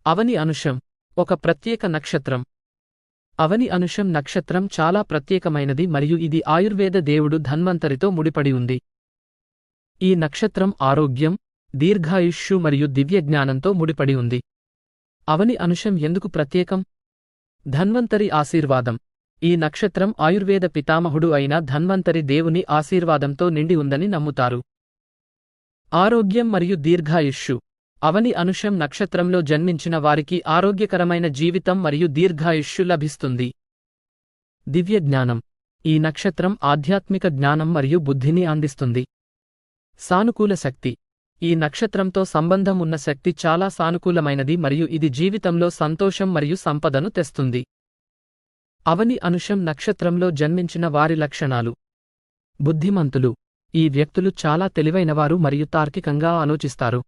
అవని అనుషం ఒక ప్రత్యేక నక్షత్రం. అవని అనుషం నక్షత్రం చాలా ప్రత్యేకమైనది మరియు ఇది ఆయుర్వేద దేవుడు ధన్వంతరితో ముడిపడి ఉంది. ఈ నక్షత్రం ఆరోగ్యం, దీర్ఘాయుష్షు మరియు దివ్యజ్ఞానంతో ముడిపడి ఉంది. అవని అనుషం ఎందుకు ప్రత్యేకం? ధన్వంతరి ఆశీర్వాదం. ఈ నక్షత్రం ఆయుర్వేద పితామహుడు అయిన ధన్వంతరి దేవుని ఆశీర్వాదంతో నిండి ఉందని నమ్ముతారు. ఆరోగ్యం మరియు దీర్ఘాయుష్షు. అవని అనుషం నక్షత్రంలో జన్మించిన వారికి ఆరోగ్యకరమైన జీవితం మరియు దీర్ఘాయుష్షు లభిస్తుంది. దివ్యజ్ఞానం. ఈ నక్షత్రం ఆధ్యాత్మిక జ్ఞానం మరియు బుద్ధిని అందిస్తుంది. సానుకూల శక్తి. ఈ నక్షత్రంతో సంబంధం ఉన్న శక్తి చాలా సానుకూలమైనది మరియు ఇది జీవితంలో సంతోషం మరియు సంపదను తెస్తుంది. అవని అనుషం నక్షత్రంలో జన్మించిన వారి లక్షణాలు. బుద్ధిమంతులు. ఈ వ్యక్తులు చాలా తెలివైనవారు మరియు తార్కికంగా ఆలోచిస్తారు.